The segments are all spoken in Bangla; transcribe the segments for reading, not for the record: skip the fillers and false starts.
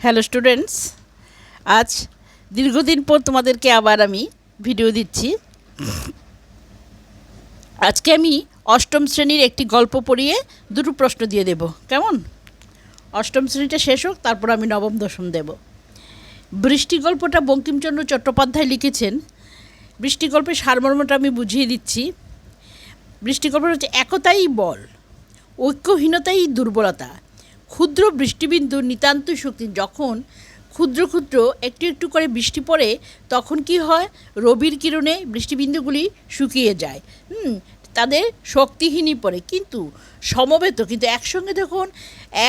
হ্যালো স্টুডেন্টস, আজ দীর্ঘদিন পর তোমাদেরকে আবার আমি ভিডিও দিচ্ছি। আজকে আমি অষ্টম শ্রেণীর একটি গল্প পড়িয়ে দুটো প্রশ্ন দিয়ে দেব। কেমন? অষ্টম শ্রেণীটা শেষ হোক, তারপর আমি নবম দশম দেব। বৃষ্টি গল্পটা বঙ্কিমচন্দ্র চট্টোপাধ্যায় লিখেছেন। বৃষ্টি গল্পের সারমর্মটা আমি বুঝিয়ে দিচ্ছি। বৃষ্টি গল্পটা হচ্ছে একতাই বল, ঐক্যহীনতাই দুর্বলতা। ক্ষুদ্র বৃষ্টিবিন্দু নিতান্ত শক্তি। যখন ক্ষুদ্র ক্ষুদ্র একটু একটু করে বৃষ্টি পড়ে, তখন কি হয়? রবির কিরণে বৃষ্টিবিন্দুগুলি শুকিয়ে যায়, তাদের শক্তিহীনই পড়ে। কিন্তু সমবেত, কিন্তু একসঙ্গে যখন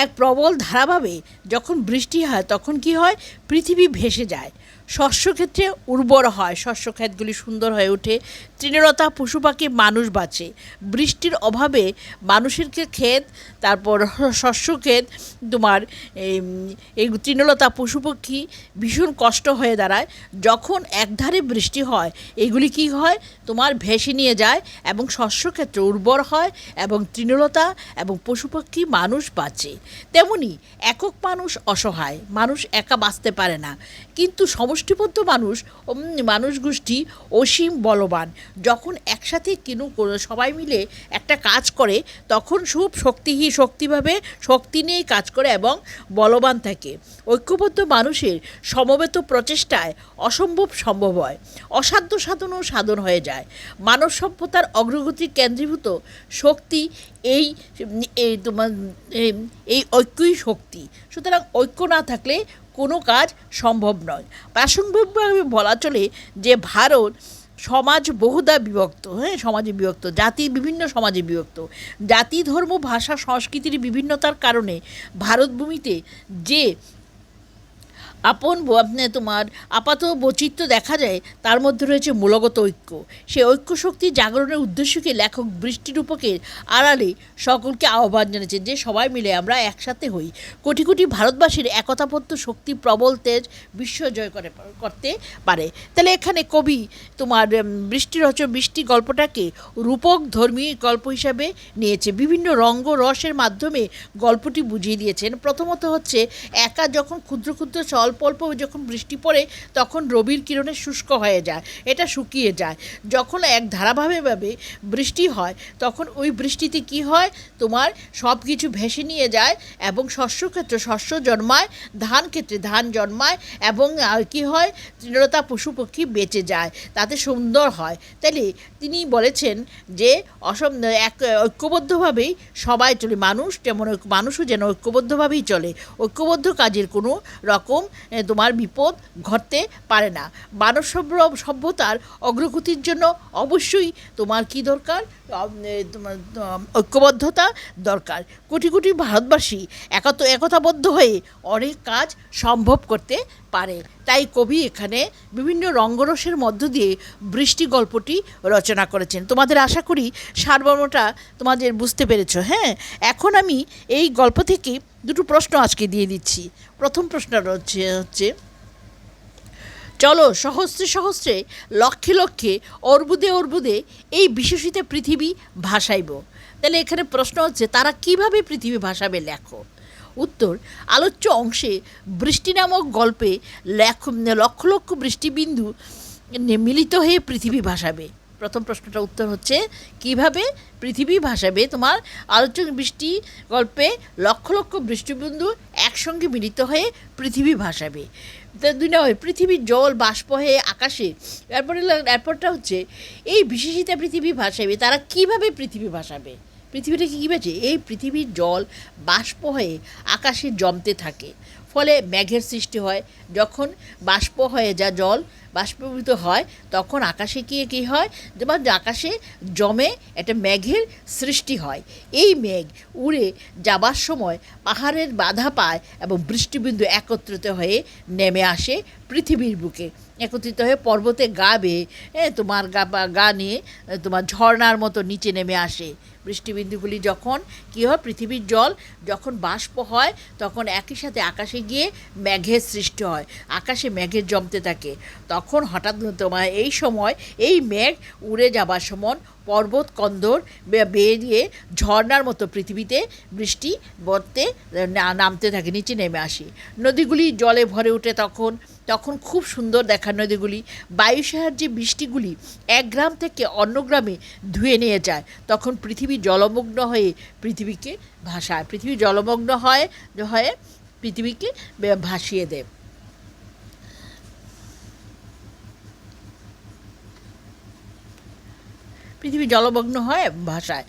এক প্রবল ধারাভাবে যখন বৃষ্টি হয়, তখন কি হয়? পৃথিবী ভেসে যায়, শস্যক্ষেত্রে উর্বর হয়, শস্যক্ষেতগুলি সুন্দর হয়ে ওঠে, তৃণলতা পশু পাখি মানুষ বাঁচে। বৃষ্টির অভাবে মানুষের ক্ষেত, তারপর শস্যক্ষেত, তোমার এই তৃণলতা পশু পাখি ভীষণ কষ্ট হয়ে দাঁড়ায়। যখন একধারে বৃষ্টি হয়, এগুলি কি হয়? তোমার ভেসে নিয়ে যায় এবং শস্যক্ষেত্র উর্বর হয় এবং তৃণলতা এবং পশু পাখি মানুষ বাঁচে। তেমনি একক মানুষ অসহায়, মানুষ একা বাঁচতে পারে না, কিন্তু সমষ্টিবদ্ধ মানুষ গোষ্ঠী অসীম বলবান। যখন একসাথে সবাই মিলে একটা কাজ করে, তখন শক্তিভাবে শক্তি নিয়েই কাজ করে এবং বলবান থাকে। ঐক্যবদ্ধ মানুষের সমবেত প্রচেষ্টায় অসম্ভব সম্ভব হয়, অসাধ্য সাধনও সাধন হয়ে যায়। মানব সভ্যতার অগ্রগতির কেন্দ্রীভূত শক্তি এই ঐক্যই শক্তি। সুতরাং ঐক্য না থাকলে কোনো কাজ সম্ভব নয়। প্রাসঙ্গিকভাবে বলা চলে যে ভারত সমাজ বহুধা বিভক্ত, সমাজে বিভক্ত, বিভিন্ন সমাজে বিভক্ত। জাতি, ধর্ম, ভাষা, সংস্কৃতির বিভিন্নতার কারণে ভারতভূমিতে যে তোমার আপাত বৈচিত্র্য দেখা যায়, তার মধ্যে রয়েছে মূলগত ঐক্য। সেই ঐক্য শক্তি জাগরণের উদ্দেশ্যকে লেখক বৃষ্টিরূপকের আড়ালে সকলকে আহ্বান জানিয়েছেন যে সবাই মিলে আমরা একসাথে হই। কোটি কোটি ভারতবাসীর একতাবদ্ধ শক্তি প্রবল তেজ বিশ্ব জয় করতে পারে। তাহলে এখানে কবি তোমার বৃষ্টি গল্পটাকে রূপক ধর্মী গল্প হিসাবে নিয়েছে। বিভিন্ন রঙ্গ রসের মাধ্যমে গল্পটি বুঝিয়ে দিয়েছেন। প্রথমত হচ্ছে, একা যখন ক্ষুদ্র ক্ষুদ্র অল্প অল্প যখন বৃষ্টি পড়ে, তখন রবির কিরণে শুষ্ক হয়ে যায়, এটা শুকিয়ে যায়। যখন এক ধারাবাহিকভাবে বৃষ্টি হয়, তখন ওই বৃষ্টিতে কি হয়? তোমার সব কিছু ভেসে নিয়ে যায় এবং শস্যক্ষেত্রে শস্য জন্মায়, ধান ক্ষেত্রে ধান জন্মায় এবং কি হয়? তৃণলতা পশু পক্ষী বেঁচে যায়, তাতে সুন্দর হয়। তাহলে তিনি বলেছেন যে ঐক্যবদ্ধভাবেই সবাই চলে, মানুষও যেন ঐক্যবদ্ধভাবেই চলে। ঐক্যবদ্ধ কাজের কোনো রকম তোমার বিপদ ঘটতে পারে না। মানব সভ্যতার অগ্রগতির জন্য অবশ্যই তোমার কি দরকার? তোমার ঐক্যবদ্ধতা দরকার। কোটি কোটি ভারতবাসী একতাবদ্ধ হয়ে অনেক কাজ সম্ভব করতে পারে। তাই কবি এখানে বিভিন্ন রঙ্গরসের মধ্য দিয়ে বৃষ্টি গল্পটি রচনা করেছেন। তোমাদের আশা করি সারমর্মটা তোমাদের বুঝতে পেরেছ। এখন আমি এই গল্প থেকে দুটো প্রশ্ন আজকে দিয়ে দিচ্ছি। প্রথম প্রশ্নটা হচ্ছে, চলো সহস্রে সহস্রে লক্ষে লক্ষে অর্বুদে অর্বুদে এই বিশেষিত পৃথিবী ভাসাইব। তাহলে এখানে প্রশ্ন হচ্ছে, তারা কিভাবে পৃথিবী ভাসাবে? লেখো। উত্তর, আলোচ্য অংশে বৃষ্টি নামক গল্পে লক্ষ লক্ষ বৃষ্টিবিন্দু মিলিত হয়ে পৃথিবী ভাসাবে। প্রথম প্রশ্নটা উত্তর হচ্ছে, কিভাবে পৃথিবী ভাসাবে? তোমার আলোচ্য বৃষ্টি গল্পে লক্ষ লক্ষ বৃষ্টিবিন্দু একসঙ্গে মিলিত হয়ে পৃথিবী ভাসাবে। 2 নম্বর, পৃথিবীর জল বাষ্প হয়ে আকাশে। এরপরটা হচ্ছে, এই বিশেষিতা পৃথিবী ভাসাবে, তারা কিভাবে পৃথিবী ভাসাবে? পৃথিবীটা কী ভাসে? এই পৃথিবীর জল বাষ্প হয়ে আকাশে জমতে থাকে, ফলে মেঘের সৃষ্টি হয়। যখন বাষ্প হয়ে জল বাষ্পীভূত হয়, তখন আকাশে কী হয়? যেমন আকাশে জমে একটা মেঘের সৃষ্টি হয়। এই মেঘ উড়ে যাবার সময় পাহাড়ের বাধা পায় এবং বৃষ্টিবিন্দু একত্রিত হয়ে নেমে আসে পৃথিবীর বুকে, একত্রিত হয়ে পর্বতে গা বেয়ে তোমার গা নিয়ে তোমার ঝর্ণার মতো নিচে নেমে আসে। বৃষ্টিবিন্দুগুলি যখন কী হয়? পৃথিবীর জল যখন বাষ্প হয়, তখন একই সাথে আকাশে গিয়ে মেঘের সৃষ্টি হয়, আকাশে মেঘের জমতে থাকে। তখন হঠাৎ তোমার এই সময় এই মেঘ উড়ে যাবার সময় পর্বত কন্দর বেরিয়ে ঝর্ণার মতো পৃথিবীতে বৃষ্টি বর্তে নামতে থাকে, নিচে নেমে আসে। নদীগুলি জলে ভরে ওঠে তখন তখন খুব সুন্দর দেখার নদীগুলি। বায়ু সাহায্যে বৃষ্টিগুলি এক গ্রাম থেকে অন্য গ্রামে ধুয়ে নিয়ে যায়। তখন পৃথিবী জলমগ্ন হয়ে পৃথিবীকে ভাসায়, পৃথিবী জলমগ্ন হয়ে পৃথিবীকে ভাসিয়ে দেয়। পৃথিবী জলমগ্ন হয় ভাসায়।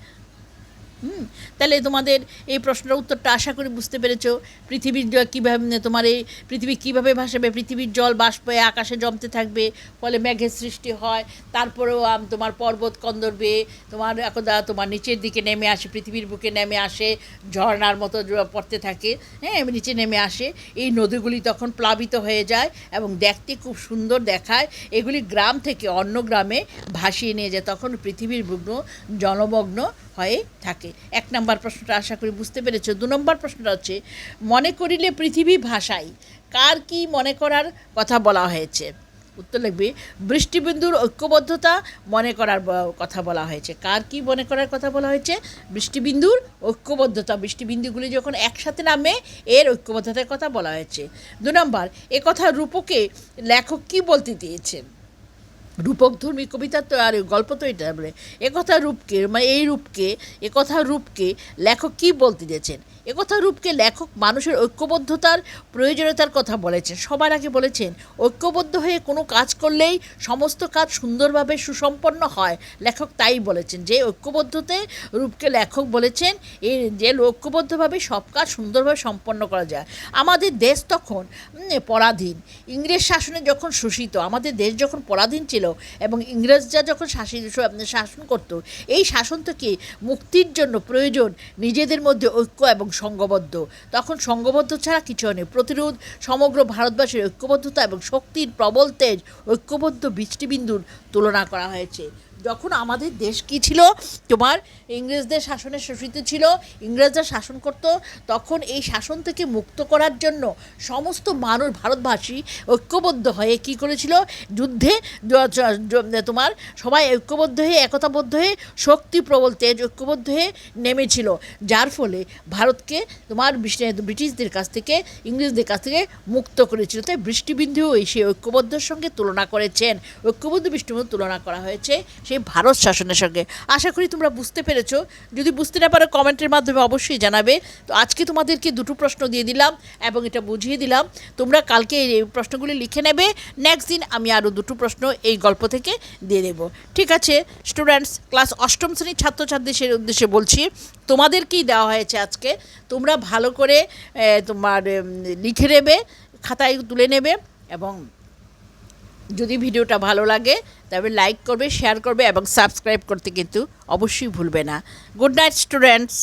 তাহলে তোমাদের এই প্রশ্নের উত্তরটা আশা করি বুঝতে পেরেছ। পৃথিবীর কীভাবে তোমার এই পৃথিবী কীভাবে ভাসাবে, পৃথিবীর জল বাষ্প হয়ে আকাশে জমতে থাকবে, ফলে মেঘের সৃষ্টি হয়। তারপরেও তোমার পর্বত কন্দর বেয়ে তোমার একদা তোমার নিচের দিকে নেমে আসে, পৃথিবীর বুকে নেমে আসে, ঝর্ণার মতো পড়তে থাকে, হ্যাঁ, নিচে নেমে আসে। এই নদীগুলি তখন প্লাবিত হয়ে যায় এবং দেখতে খুব সুন্দর দেখায়। এগুলি গ্রাম থেকে অন্য গ্রামে ভাসিয়ে নিয়ে যায়, তখন পৃথিবীর বুগ্ন জলমগ্ন হয়ে থাকে। 1 নম্বর প্রশ্নটা আশা করি বুঝতে পেরেছ। 2 নম্বর প্রশ্নটা হচ্ছে, মনে করিলে পৃথিবী ভাসায়, কার কি মনে করার কথা বলা হয়েছে? উত্তর লিখবে, বৃষ্টিবিন্দুর ঐক্যবদ্ধতা মনে করার কথা বলা হয়েছে। কার কি মনে করার কথা বলা হয়েছে? বৃষ্টিবিন্দুর ঐক্যবদ্ধতা, বৃষ্টিবিন্দুগুলি যখন একসাথে নামে এর ঐক্যবদ্ধতার কথা বলা হয়েছে। 2 নম্বর, একথা রূপকে লেখক কি বলতে দিয়েছেন? রূপকধর্মী কবিতা তো আর গল্প তো এটা বলে। একথা রূপকে মানে এই রূপকে একথা রূপকে লেখক কী বলতে দিয়েছেন? একথা রূপকে লেখক মানুষের ঐক্যবদ্ধতার প্রয়োজনীয়তার কথা বলেছেন। সবার আগে বলেছেন ঐক্যবদ্ধ হয়ে কোনো কাজ করলেই সমস্ত কাজ সুন্দরভাবে সুসম্পন্ন হয়। লেখক তাই বলেছেন যে ঐক্যবদ্ধতে রূপকে লেখক বলেছেন এই যে ঐক্যবদ্ধভাবে সব কাজ সুন্দরভাবে সম্পন্ন করা যায়। আমাদের দেশ তখন পরাধীন, ইংরেজ শাসনে যখন শোষিত, আমাদের দেশ যখন পরাধীন ছিল এবং ইংরেজরা যখন শাসন করত, এই শাসন থেকে মুক্তির জন্য প্রয়োজন নিজেদের মধ্যে ঐক্য এবং সংঘবদ্ধ। তখন সংঘবদ্ধ ছাড়া কিছু নেই। প্রতিরোধ সমগ্র ভারতবাসীর ঐক্যবদ্ধতা এবং শক্তির প্রবল তেজ ঐক্যবদ্ধ বৃষ্টিবিন্দুর তুলনা করা হয়েছে। যখন আমাদের দেশ কী ছিল, তোমার ইংরেজদের শাসনে শোষিত ছিল, ইংরেজরা শাসন করত, তখন এই শাসন থেকে মুক্ত করার জন্য সমস্ত মানুষ ভারতবাসী ঐক্যবদ্ধ হয়ে কী করেছিল, যুদ্ধে তোমার সবাই ঐক্যবদ্ধ হয়ে একতাবদ্ধ হয়ে শক্তি প্রবল তেজ ঐক্যবদ্ধ হয়ে নেমেছিল, যার ফলে ভারতকে তোমার ব্রিটিশদের কাছ থেকে ইংরেজদের কাছ থেকে মুক্ত করেছিল। তাই বৃষ্টিবিন্দু সেই ঐক্যবদ্ধের সঙ্গে তুলনা করেছেন, ঐক্যবদ্ধ বৃষ্টিবিন্দু তুলনা করা হয়েছে সেই ভারত শাসনের সঙ্গে। আশা করি তোমরা বুঝতে পেরেছো। যদি বুঝতে না পারো কমেন্টের মাধ্যমে অবশ্যই জানাবে। তো আজকে তোমাদেরকে 2টো প্রশ্ন দিয়ে দিলাম এবং এটা বুঝিয়ে দিলাম। তোমরা কালকে এই প্রশ্নগুলি লিখে নেবে। নেক্সট দিন আমি আরও 2টো প্রশ্ন এই গল্প থেকে দিয়ে দেব। ঠিক আছে স্টুডেন্টস, ক্লাস 8ম শ্রেণীর ছাত্রছাত্রীদের উদ্দেশ্যে বলছি, তোমাদেরকেই দেওয়া হয়েছে আজকে। তোমরা ভালো করে তোমার লিখে নেবে, খাতায় তুলে নেবে এবং যদি ভিডিওটা ভালো লাগে তবে লাইক করবে, শেয়ার করবে এবং সাবস্ক্রাইব করতে কিন্তু অবশ্যই ভুলবে না। Good night students.